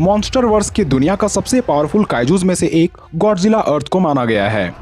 Monster verse की दुनिया का सबसे पावरफुल काइजूज में से एक गॉडजिला अर्थ को माना गया है,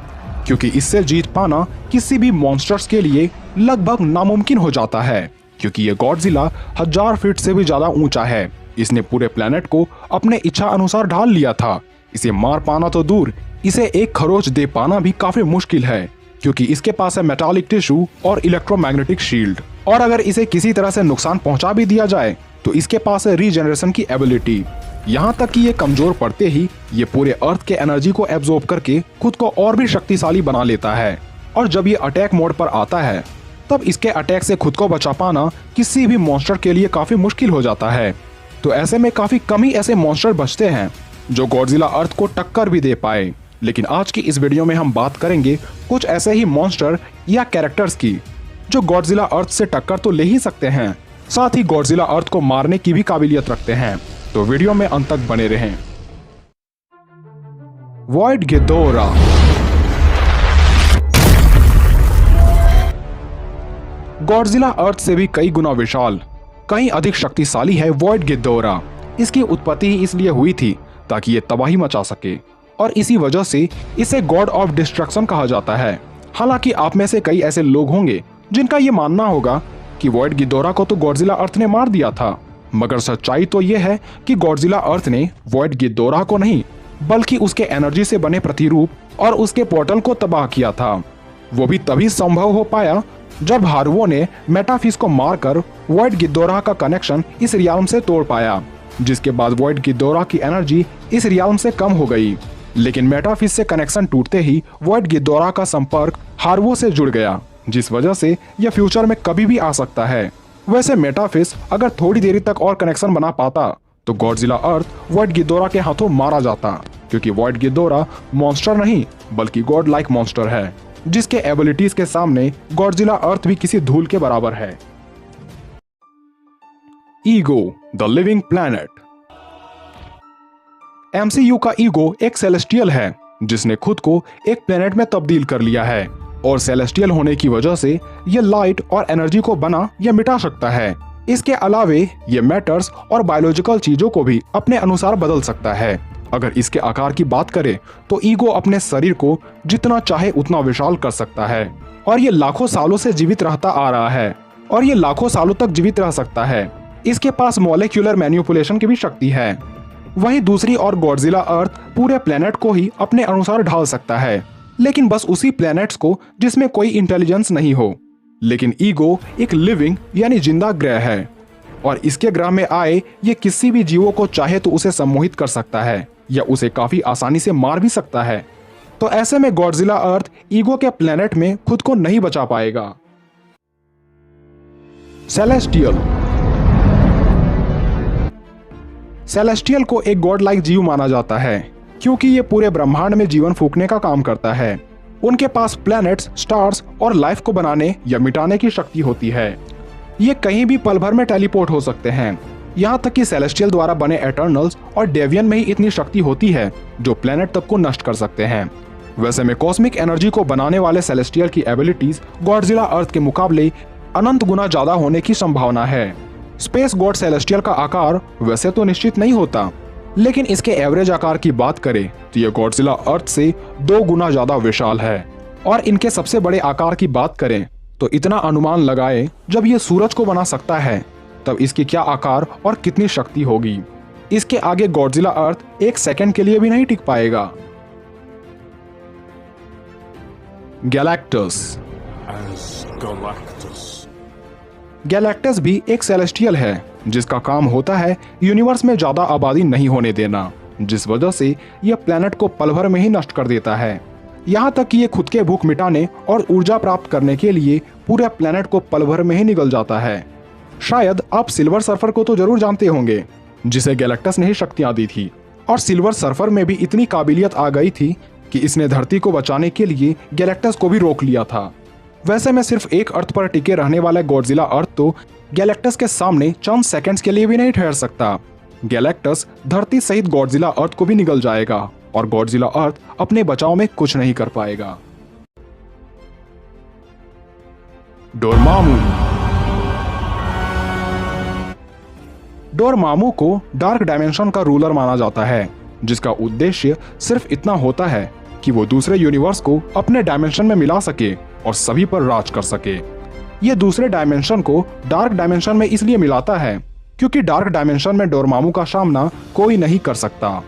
क्योंकि इससे जीत पाना किसी भी मॉन्स्टर्स के लिए लगभग नामुमकिन हो जाता है, क्योंकि ये गॉडजिला 1000 फीट से भी ज्यादा ऊंचा है। इसने पूरे प्लेनेट को अपने इच्छा अनुसार ढाल लिया था। इसे मार पाना तो दूर, इसे एक खरोच दे पाना भी काफी मुश्किल है, क्योंकि इसके पास है मेटालिक टिश्यू और इलेक्ट्रोमैग्नेटिक शील्ड। और अगर इसे किसी तरह से नुकसान पहुंचा भी दिया जाए तो इसके पास है रीजनरेशन की एबिलिटी। यहाँ तक कि ये कमजोर पड़ते ही ये पूरे अर्थ के एनर्जी को एब्जॉर्ब करके खुद को और भी शक्तिशाली बना लेता है। और जब ये अटैक मोड पर आता है तब इसके अटैक से खुद को बचा पाना किसी भी मॉन्स्टर के लिए काफी मुश्किल हो जाता है। तो ऐसे में काफी कम ही ऐसे मॉन्स्टर बचते हैं जो गॉडजिला अर्थ को टक्कर भी दे पाए। लेकिन आज की इस वीडियो में हम बात करेंगे कुछ ऐसे ही मॉन्स्टर या कैरेक्टर्स की जो गॉडजिला अर्थ से टक्कर तो ले ही सकते हैं, साथ ही गॉडजिला अर्थ को मारने की भी काबिलियत रखते हैं। तो वीडियो में अंत तक बने रहें। वॉइड गिदोरा। गॉडजिला अर्थ से भी कई गुना विशाल, कहीं अधिक शक्तिशाली है वॉइड गिदोरा। इसकी उत्पत्ति ही इसलिए हुई थी ताकि ये तबाही मचा सके, और इसी वजह से इसे गॉड ऑफ डिस्ट्रक्शन कहा जाता है। हालांकि आप में से कई ऐसे लोग होंगे जिनका ये मानना होगा कि वॉइड गिदोरा को तो गॉडजिला अर्थ ने मार दिया था, मगर सच्चाई तो ये है कि गॉडजिला अर्थ ने वॉइड गिदोरा को नहीं बल्कि उसके एनर्जी से बने प्रतिरूप और उसके पोर्टल को तबाह किया था। वो भी तभी संभव हो पाया जब हार्वो ने मेटाफिस को मारकर वॉइड गिदोरा का कनेक्शन इस रियाल्म से तोड़ पाया, जिसके बाद वॉइड गिदोरा की एनर्जी इस रियाल्म से कम हो गई। लेकिन मेटाफिस से कनेक्शन टूटते ही वॉइड गिदोरा का संपर्क हार्वो से जुड़ गया, जिस वजह से यह फ्यूचर में कभी भी आ सकता है। वैसे मेटाफिस अगर थोड़ी देरी तक और कनेक्शन बना पाता तो गॉडजिला अर्थ वॉइड गिदोरा के हाथों मारा जाता, क्योंकि वॉइड गिदोरा मॉन्स्टर नहीं बल्कि गॉड लाइक मॉन्स्टर है, जिसके एबिलिटीज के सामने गॉडजिला अर्थ भी किसी धूल के बराबर है। Ego, the living planet. MCU का ईगो एक सेलेस्टियल है जिसने खुद को एक प्लेनेट में तब्दील कर लिया है, और सेलेस्टियल होने की वजह से ये लाइट और एनर्जी को बना या मिटा सकता है। इसके अलावे ये मैटर्स और बायोलॉजिकल चीजों को भी अपने अनुसार बदल सकता है। अगर इसके आकार की बात करें तो ईगो अपने शरीर को जितना चाहे उतना विशाल कर सकता है, और ये लाखों सालों से जीवित रहता आ रहा है, और ये लाखों सालों तक जीवित रह सकता है। इसके पास मॉलिक्यूलर मैनिपुलेशन की भी शक्ति है। वहीं दूसरी ओर गॉडजिला अर्थ पूरे प्लेनेट को ही अपने अनुसार ढाल सकता है, लेकिन बस उसी प्लैनेट्स को जिसमें कोई इंटेलिजेंस नहीं हो। लेकिन ईगो एक लिविंग यानी जिंदा ग्रह है, और इसके ग्रह में आए ये किसी भी जीवों को चाहे तो उसे सम्मोहित कर सकता है या उसे काफी आसानी से मार भी सकता है। तो ऐसे में गॉडजिला अर्थ ईगो के प्लैनेट में खुद को नहीं बचा पाएगा। सेलेस्टियल। सेलेस्टियल को एक गॉड लाइक जीव माना जाता है, क्योंकि ये पूरे ब्रह्मांड में जीवन फूंकने का काम करता है। उनके पास प्लैनेट्स, स्टार्स और लाइफ को बनाने या मिटाने की शक्ति होती है। ये कहीं भी पल भर में टेलीपोर्ट हो सकते हैं। यहाँ तक कि सेलेस्टियल द्वारा बने एटर्नल्स और डेवियन में ही इतनी शक्ति होती है जो प्लैनेट तक को नष्ट कर सकते हैं। वैसे में कॉस्मिक एनर्जी को बनाने वाले सेलेस्टियल की एबिलिटीज गॉडजिला अर्थ के मुकाबले अनंत गुना ज्यादा होने की संभावना है। स्पेस गॉड सेलेस्टियल का आकार वैसे तो निश्चित नहीं होता, लेकिन इसके एवरेज आकार की बात करें तो ये गॉडजिला अर्थ से 2 गुना ज्यादा विशाल है। और इनके सबसे बड़े आकार की बात करें तो इतना अनुमान लगाए जब ये सूरज को बना सकता है तब इसकी क्या आकार और कितनी शक्ति होगी। इसके आगे गॉडजिला अर्थ 1 सेकंड के लिए भी नहीं टिक पाएगा। गैलेक्टस। गैलेक्टस भी एक सेलेस्टियल है जिसका काम होता है यूनिवर्स में ज्यादा आबादी नहीं होने देना, जिस वजह से यह प्लेनेट को पल भर में ही नष्ट कर देता है। यहाँ तक कि ये खुद के भूख मिटाने और ऊर्जा प्राप्त करने के लिए पूरे प्लेनेट को पल भर में ही निगल जाता है। शायद आप सिल्वर सर्फर को तो जरूर जानते होंगे, जिसे गैलेक्टस ने ही शक्तियां दी थी, और सिल्वर सर्फर में भी इतनी काबिलियत आ गई थी कि इसने धरती को बचाने के लिए गैलेक्टस को भी रोक लिया था। वैसे में सिर्फ एक अर्थ पर टिके रहने वाला गॉडजिला अर्थ तो गैलेक्टस के सामने चंद सेकंड्स के लिए भी नहीं ठहर सकता। गैलेक्टस धरती सहित गॉडजिला अर्थ को भी निगल जाएगा, और गॉडजिला अर्थ अपने बचाव में कुछ नहीं कर पाएगा। डोरमामू। डोरमामू को डार्क डायमेंशन का रूलर माना जाता है, जिसका उद्देश्य सिर्फ इतना होता है कि वो दूसरे यूनिवर्स को अपने डायमेंशन में मिला सके और सभी पर राज कर सके। ये दूसरे डायमेंशन को डार्क डायमेंशन में इसलिए मिलाता है क्योंकि डार्क डायमेंशन में डोरमामू का सामना कोई नहीं कर सकता।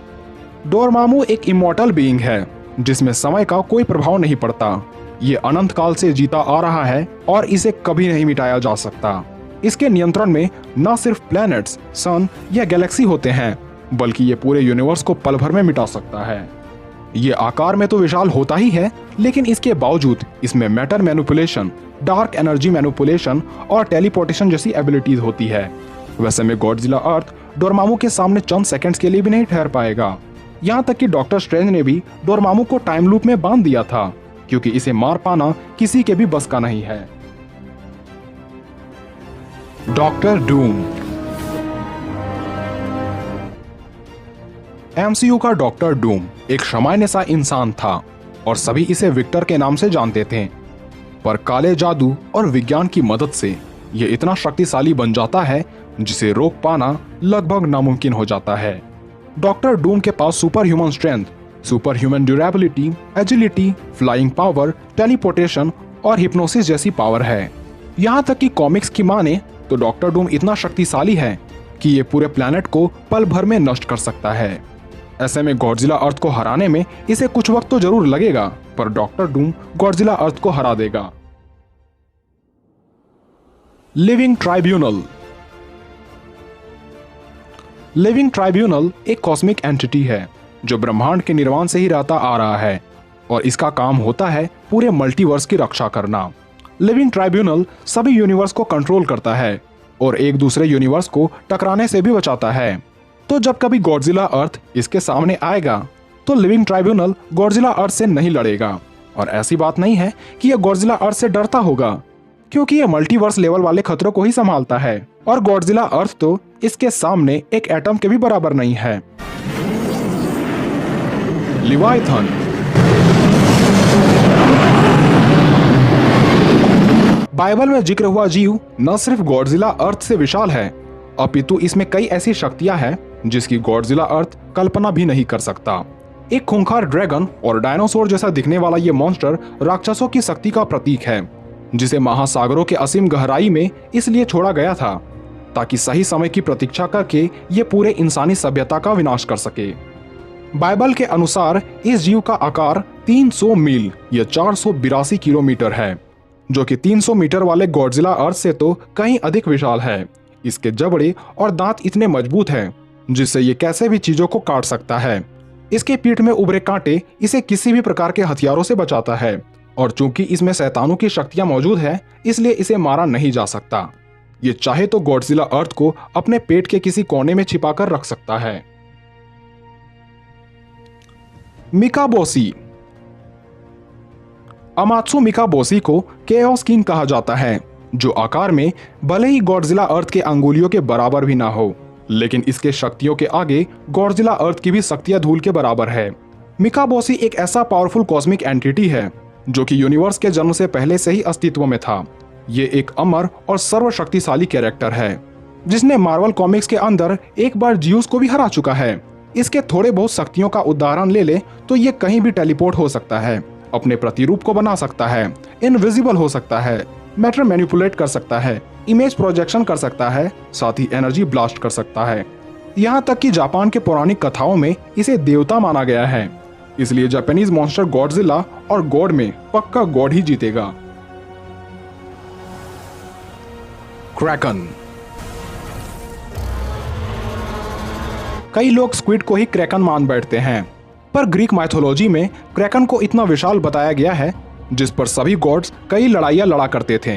डोरमामू एक इमॉर्टल बीइंग है जिसमें समय का कोई प्रभाव नहीं पड़ता। ये अनंत काल से जीता आ रहा है और इसे कभी नहीं मिटाया जा सकता। इसके नियंत्रण में न सिर्फ प्लैनेट्स, सन या गैलेक्सी होते हैं, बल्कि ये पूरे यूनिवर्स को पल भर में मिटा सकता है। ये आकार में तो विशाल होता ही है, लेकिन इसके बावजूद इसमें matter manipulation, dark energy manipulation और टेलीपोर्टेशन जैसी एबिलिटीज होती है। वैसे में गॉडजिला अर्थ डोरमामू के सामने चंद सेकंड्स के लिए भी नहीं ठहर पाएगा। यहाँ तक कि डॉक्टर स्ट्रेंज ने भी डोरमामू को टाइम लूप में बांध दिया था, क्योंकि इसे मार पाना किसी के भी बस का नहीं है। डॉक्टर डूम। एमसीयू का डॉक्टर डूम एक सामान्य सा इंसान था और सभी इसे विक्टर के नाम से जानते थे, पर काले जादू और विज्ञान की मदद से ये इतना शक्तिशाली बन जाता है जिसे रोक पाना लगभग नामुमकिन हो जाता है। डॉक्टर डूम के पास super human strength, super human durability, agility, flying power, teleportation और हिप्नोसिस जैसी पावर है। यहाँ तक कि कॉमिक्स की माने तो डॉक्टर डूम इतना शक्तिशाली है कि ये पूरे प्लेनेट को पल भर में नष्ट कर सकता है। ऐसे में गॉडजिला अर्थ को हराने में इसे कुछ वक्त तो जरूर लगेगा, पर डॉक्टर डूम गॉडजिला अर्थ को हरा देगा। Living tribunal. लिविंग ट्राइब्यूनल एक कॉस्मिक एंटिटी है जो ब्रह्मांड के निर्माण से ही रहता आ रहा है और इसका काम होता है पूरे मल्टीवर्स की रक्षा करना। लिविंग ट्राइब्यूनल सभी यूनिवर्स को कंट्रोल करता है और एक दूसरे यूनिवर्स को टकराने से भी बचाता है। तो जब कभी गॉडजिला अर्थ इसके सामने आएगा तो लिविंग ट्राइब्यूनल गॉडजिला अर्थ से नहीं लड़ेगा। और ऐसी बात नहीं है कि यह गॉडजिला अर्थ से डरता होगा, क्योंकि यह मल्टीवर्स लेवल वाले खतरों को ही संभालता है और गॉडजिला अर्थ तो इसके सामने एक एटम के भी बराबर नहीं है। लिवाइथन। बाइबल में जिक्र हुआ जीव न सिर्फ गॉडजिला अर्थ से विशाल है, अपितु इसमें कई ऐसी शक्तियां हैं जिसकी गॉडजिला अर्थ कल्पना भी नहीं कर सकता। एक खूंखार ड्रैगन और डायनासोर जैसा दिखने वाला ये मॉन्स्टर राक्षसों की शक्ति का प्रतीक है, जिसे महासागरों के असीम गहराई में इसलिए छोड़ा गया था ताकि सही समय की प्रतीक्षा करके ये पूरे इंसानी सभ्यता का विनाश कर सके। बाइबल के अनुसार इस जीव का आकार 300 मील या 482 किलोमीटर है, जो कि 300 मीटर वाले गॉडजिला अर्थ से तो कहीं अधिक विशाल है। इसके जबड़े और दांत इतने मजबूत हैं जिससे ये कैसे भी चीजों को काट सकता है। इसके पीठ में उभरे कांटे इसे किसी भी प्रकार के हथियारों से बचाता है और चूंकि इसमें शैतानों की शक्तियां मौजूद है इसलिए इसे मारा नहीं जा सकता। ये चाहे तो गॉडजिला अर्थ को अपने पेट के किसी कोने में छिपाकर रख सकता है। मिकाबोसी। अमात्सु मिकाबोसी को केओस किंग कहा जाता है, जो आकार में भले ही गॉडजिला अर्थ के अंगुलियों के बराबर भी ना हो, लेकिन इसके शक्तियों के आगे गॉडजिला अर्थ की भी शक्तियां धूल के बराबर है। मिकाबोसी एक ऐसा पावरफुल कॉस्मिक एंटिटी है जो कि यूनिवर्स के जन्म से पहले से ही अस्तित्व में था। ये एक अमर और सर्वशक्तिशाली कैरेक्टर है जिसने मार्वल कॉमिक्स के अंदर एक बार जियूस को भी हरा चुका है। इसके थोड़े बहुत शक्तियों का उदाहरण ले ले तो ये कहीं भी टेलीपोर्ट हो सकता है, अपने प्रतिरूप को बना सकता है, इनविजिबल हो सकता है, मैटर मैनिपुलेट कर सकता है, इमेज प्रोजेक्शन कर सकता है, साथ ही एनर्जी ब्लास्ट कर सकता है। यहाँ तक कि जापान के पौराणिक कथाओं में इसे देवता माना गया है, इसलिए जापानीज मॉन्स्टर गॉडजिला और गॉड में पक्का गॉड ही जीतेगा। क्रैकन। कई लोग स्क्विड को ही क्रैकन मान बैठते हैं, पर ग्रीक माइथोलॉजी में क्रैकन को इतना विशाल बताया गया है जिस पर सभी गॉड्स कई लड़ाइयां लड़ा करते थे।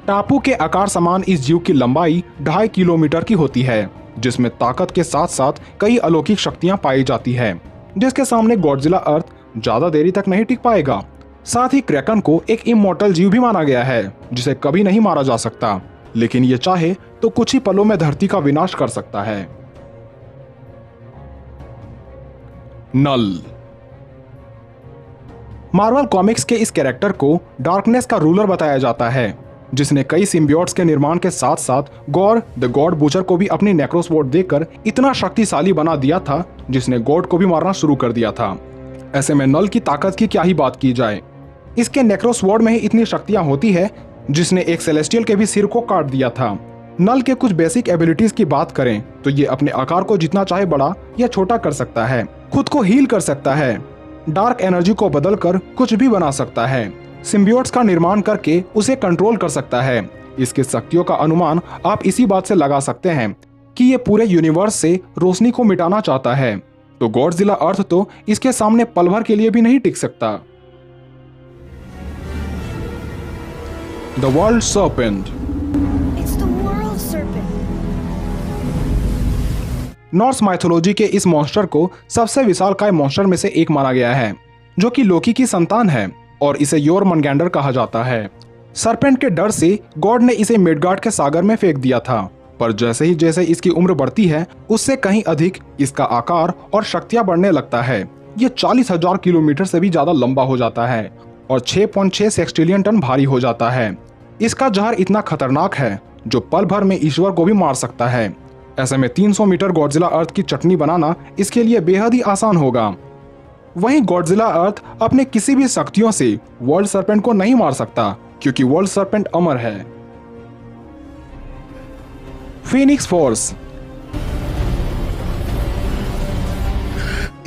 टापू के आकार समान इस जीव की लंबाई 2.5 किलोमीटर की होती है, जिसमें ताकत के साथ साथ कई अलौकिक शक्तियां पाई जाती है, जिसके सामने गॉडजिला अर्थ ज्यादा देरी तक नहीं टिक पाएगा। साथ ही क्रैकन को एक इमॉर्टल जीव भी माना गया है जिसे कभी नहीं मारा जा सकता, लेकिन ये चाहे तो कुछ ही पलों में धरती का विनाश कर सकता है। नल। मार्वल कॉमिक्स के इस कैरेक्टर को डार्कनेस का रूलर बताया जाता है, जिसने कई सिम्बियोट्स के निर्माण के साथ साथ गॉर द गॉड बूचर को भी अपनी नेक्रोस्वॉर्ड देकर इतना शक्तिशाली बना दिया था जिसने गॉड को भी मारना शुरू कर दिया था। ऐसे में नल की ताकत की क्या ही बात की जाए। इसके नेक्रोस्वॉर्ड में ही इतनी शक्तियां होती है जिसने एक सेलेस्टियल के भी सिर को काट दिया था। नल के कुछ बेसिक एबिलिटीज की बात करें तो ये अपने आकार को जितना चाहे बड़ा या छोटा कर सकता है, खुद को हील कर सकता है, डार्क एनर्जी को बदलकर कुछ भी बना सकता है, सिम्बियोट्स का निर्माण करके उसे कंट्रोल कर सकता है। इसकी शक्तियों का अनुमान आप इसी बात से लगा सकते हैं कि ये पूरे यूनिवर्स से रोशनी को मिटाना चाहता है, तो गॉडजिला अर्थ तो इसके सामने पल भर के लिए भी नहीं टिक सकता। The world serpent. Norse mythology के इस मॉन्स्टर को सबसे विशालकाय मॉन्स्टर में से एक माना गया है, जो कि लोकी की संतान है और इसे योरमनगैंडर कहा जाता है। सरपेंट के डर से गॉड ने इसे मिडगार्ड के सागर में फेंक दिया था, पर जैसे ही जैसे इसकी उम्र बढ़ती है उससे कहीं अधिक इसका आकार और शक्तियां बढ़ने लगता है। ये 40,000 किलोमीटर से भी ज्यादा लंबा हो जाता है और 6.6 सेक्सटिलियन टन भारी हो जाता है। इसका जहर इतना खतरनाक है जो पल भर में ईश्वर को भी मार सकता है। ऐसे में 300 मीटर गॉडजिला अर्थ की चटनी बनाना इसके लिए बेहद ही आसान होगा। वहीं गॉडजिला अर्थ अपने किसी भी शक्तियों से वर्ल्ड सरपेंट को नहीं मार सकता क्योंकि वर्ल्ड सरपेंट अमर है। Phoenix force.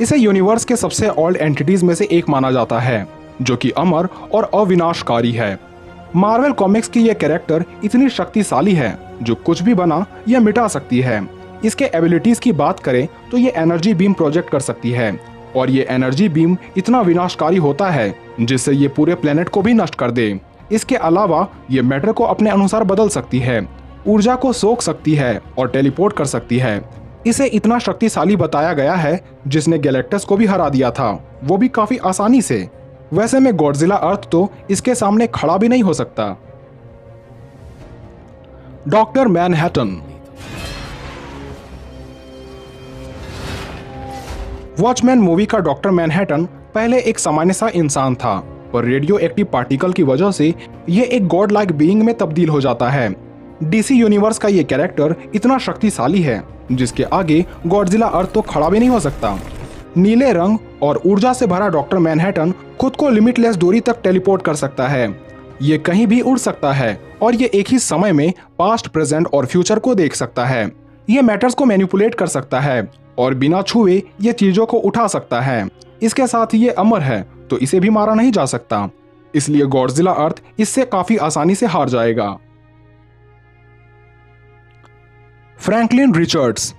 इसे यूनिवर्स के सबसे ओल्ड एंटिटीज में से एक माना जाता है जो कि अमर और अविनाशकारी है। मार्वल कॉमिक्स की यह कैरेक्टर इतनी शक्तिशाली है जो कुछ भी बना यह मिटा सकती है। इसके एबिलिटीज की बात करें तो ये एनर्जी बीम प्रोजेक्ट कर सकती है और ये एनर्जी बीम इतना विनाशकारी होता है जिससे ये पूरे प्लेनेट को भी नष्ट कर दे। इसके अलावा ये मैटर को अपने अनुसार बदल सकती है, ऊर्जा को सोख सकती है और टेलीपोर्ट कर सकती है। इसे इतना शक्तिशाली बताया गया है जिसने गैलेक्टस को भी हरा दिया था, वो भी काफी आसानी से। वैसे में गॉडजिला अर्थ तो इसके सामने खड़ा भी नहीं हो सकता। Doctor Manhattan. वॉचमैन मूवी का डॉक्टर मैनहट्टन पहले एक सामान्य सा इंसान था, पर रेडियो एक्टिव पार्टिकल की वजह से ये एक गॉड लाइक बीइंग में तब्दील हो जाता है। डीसी यूनिवर्स का ये कैरेक्टर इतना शक्तिशाली है जिसके आगे गॉडजिला अर्थ तो खड़ा भी नहीं हो सकता। नीले रंग और ऊर्जा से भरा डॉक्टर मैनहट्टन खुद को लिमिटलेस दूरी तक टेलीपोर्ट कर सकता है। ये कहीं भी उड़ सकता है और ये एक ही समय में पास्ट, प्रेजेंट और फ्यूचर को देख सकता है। ये मैटर्स को मैनिपुलेट कर सकता है और बिना छुए ये चीजों को उठा सकता है। इसके साथ ये अमर है तो इसे भी मारा नहीं जा सकता, इसलिए गॉडजिला अर्थ इससे काफी आसानी से हार जाएगा। Franklin Richards.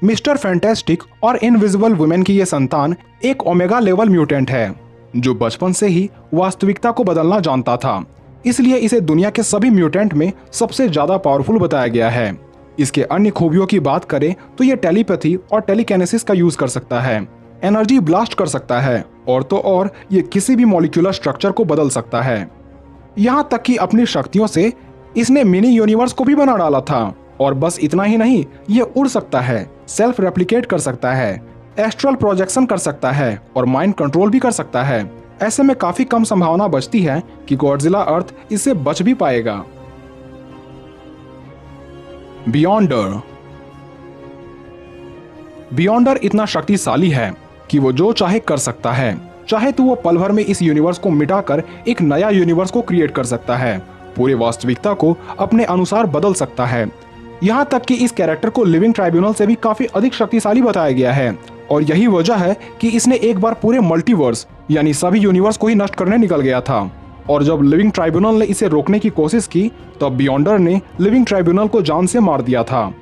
मिस्टर फैंटास्टिक और इनविजिबल वुमेन की यह संतान एक ओमेगा लेवल म्यूटेंट है जो बचपन से ही वास्तविकता को बदलना जानता था, इसलिए इसे दुनिया के सभी म्यूटेंट में सबसे ज्यादा पावरफुल बताया गया है। इसके अन्य खूबियों की बात करें तो ये टेलीपैथी और टेलीकिनेसिस का यूज कर सकता है, एनर्जी ब्लास्ट कर सकता है और तो और ये किसी भी मॉलिक्यूलर स्ट्रक्चर को बदल सकता है। यहाँ तक कि अपनी शक्तियों से इसने मिनी यूनिवर्स को भी बना डाला था। और बस इतना ही नहीं, ये उड़ सकता है, सेल्फ रेप्लिकेट कर सकता है, एस्ट्रल प्रोजेक्शन कर सकता है और माइंड कंट्रोल भी कर सकता है। ऐसे में काफी कम संभावना बचती है कि गॉडजिला अर्थ इससे बच भी पाएगा। बियॉन्डर। बियॉन्डर इतना शक्तिशाली है कि वो जो चाहे कर सकता है। चाहे तो वो पल भर में इस यूनिवर्स को मिटाकर एक नया यूनिवर्स को क्रिएट कर सकता है, पूरे वास्तविकता को अपने अनुसार बदल सकता है। यहाँ तक कि इस कैरेक्टर को लिविंग ट्राइब्यूनल से भी काफी अधिक शक्तिशाली बताया गया है और यही वजह है कि इसने एक बार पूरे मल्टीवर्स यानी सभी यूनिवर्स को ही नष्ट करने निकल गया था। और जब लिविंग ट्राइब्यूनल ने इसे रोकने की कोशिश की तब बियॉन्डर ने लिविंग ट्राइब्यूनल को जान से मार दिया था।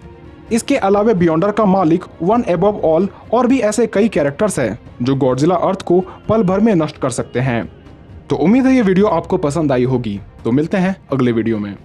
इसके अलावा बियॉन्डर का मालिक वन एबव ऑल और भी ऐसे कई कैरेक्टर्स हैं जो गॉडजिला अर्थ को पल भर में नष्ट कर सकते हैं। तो उम्मीद है ये वीडियो आपको पसंद आई होगी। तो मिलते हैं अगले वीडियो में।